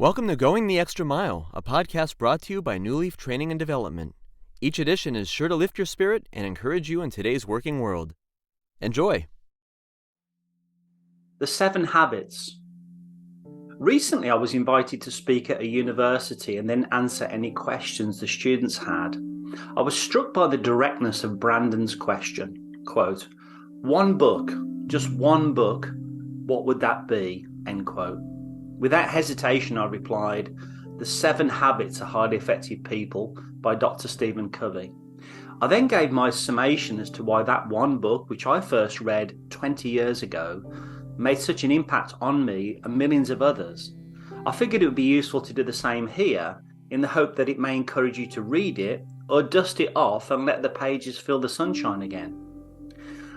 Welcome to Going the Extra Mile, a podcast brought to you by Newleaf Training and Development. Each edition is sure to lift your spirit and encourage you in today's working world. Enjoy! The 7 Habits. Recently, I was invited to speak at a university and then answer any questions the students had. I was struck by the directness of Brandon's question. Quote, "One book, just one book, what would that be?" End quote. Without hesitation, I replied, The 7 Habits of Highly Effective People by Dr. Stephen Covey. I then gave my summation as to why that one book, which I first read 20 years ago, made such an impact on me and millions of others. I figured it would be useful to do the same here in the hope that it may encourage you to read it or dust it off and let the pages feel the sunshine again.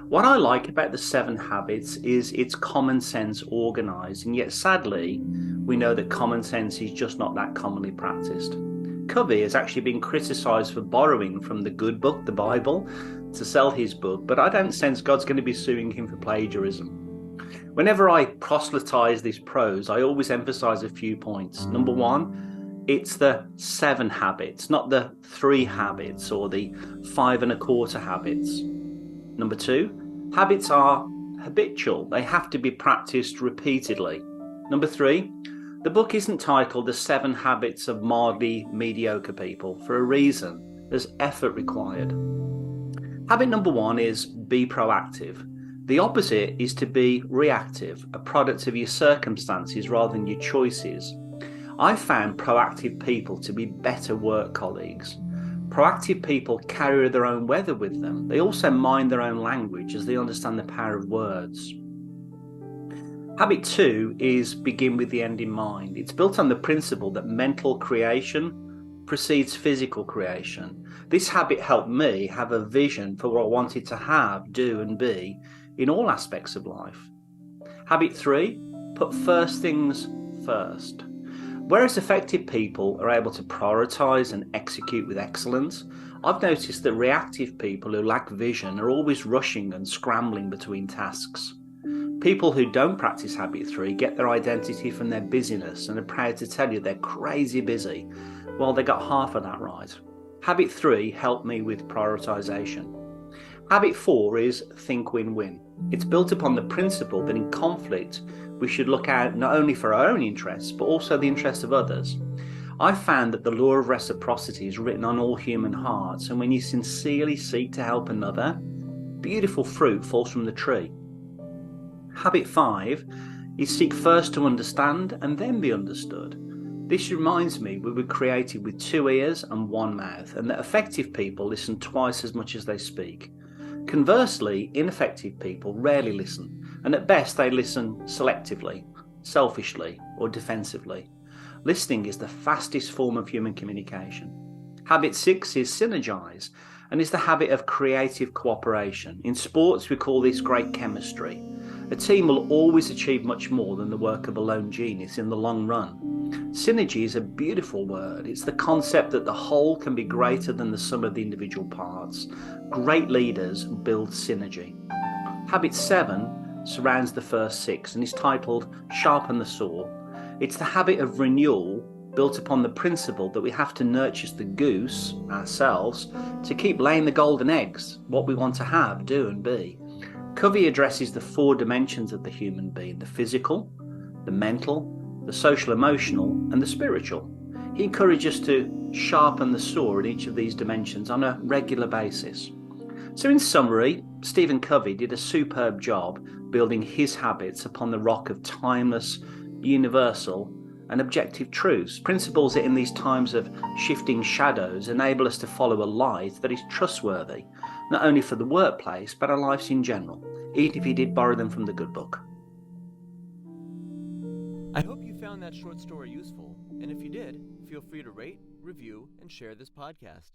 What I like about the 7 Habits is it's common sense organised, and yet sadly, we know that common sense is just not that commonly practiced. Covey has actually been criticised for borrowing from the good book, the Bible, to sell his book, but I don't sense God's going to be suing him for plagiarism. Whenever I proselytise this prose, I always emphasise a few points. Number 1, it's the 7 habits, not the 3 habits or the 5 1/4 habits. Number 2, habits are habitual. They have to be practiced repeatedly. Number 3, the book isn't titled The 7 Habits of Mildly Mediocre People for a reason. There's effort required. Habit number 1 is be proactive. The opposite is to be reactive, a product of your circumstances rather than your choices. I found proactive people to be better work colleagues. Proactive people carry their own weather with them. They also mind their own language as they understand the power of words. Habit 2 is begin with the end in mind. It's built on the principle that mental creation precedes physical creation. This habit helped me have a vision for what I wanted to have, do and be in all aspects of life. Habit 3, put first things first. Whereas effective people are able to prioritise and execute with excellence, I've noticed that reactive people who lack vision are always rushing and scrambling between tasks. People who don't practice habit 3 get their identity from their busyness and are proud to tell you they're crazy busy. Well, they got half of that right. Habit 3 helped me with prioritisation. Habit 4 is think win-win. It's built upon the principle that in conflict, we should look out not only for our own interests, but also the interests of others. I've found that the law of reciprocity is written on all human hearts, and when you sincerely seek to help another, beautiful fruit falls from the tree. Habit 5 is seek first to understand and then be understood. This reminds me we were created with 2 ears and 1 mouth, and that effective people listen twice as much as they speak. Conversely, ineffective people rarely listen, and at best they listen selectively, selfishly, or defensively. Listening is the fastest form of human communication. Habit 6 is synergize, and is the habit of creative cooperation. In sports, we call this great chemistry. A team will always achieve much more than the work of a lone genius in the long run. Synergy is a beautiful word. It's the concept that the whole can be greater than the sum of the individual parts. Great leaders build synergy. Habit 7 surrounds the first 6 and is titled Sharpen the Saw. It's the habit of renewal built upon the principle that we have to nurture the goose, ourselves, to keep laying the golden eggs, what we want to have, do and be. Covey addresses the 4 dimensions of the human being, the physical, the mental, the social emotional and the spiritual. He encourages us to sharpen the saw in each of these dimensions on a regular basis. So in summary, Stephen Covey did a superb job building his habits upon the rock of timeless, universal and objective truths, principles that in these times of shifting shadows enable us to follow a light that is trustworthy, not only for the workplace but our lives in general, even if he did borrow them from the good book. I hope you found that short story useful, and if you did, feel free to rate, review, and share this podcast.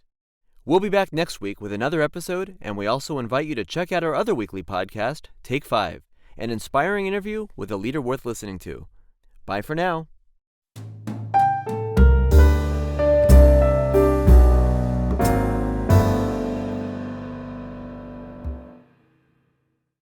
We'll be back next week with another episode, and we also invite you to check out our other weekly podcast, Take 5, an inspiring interview with a leader worth listening to. Bye for now.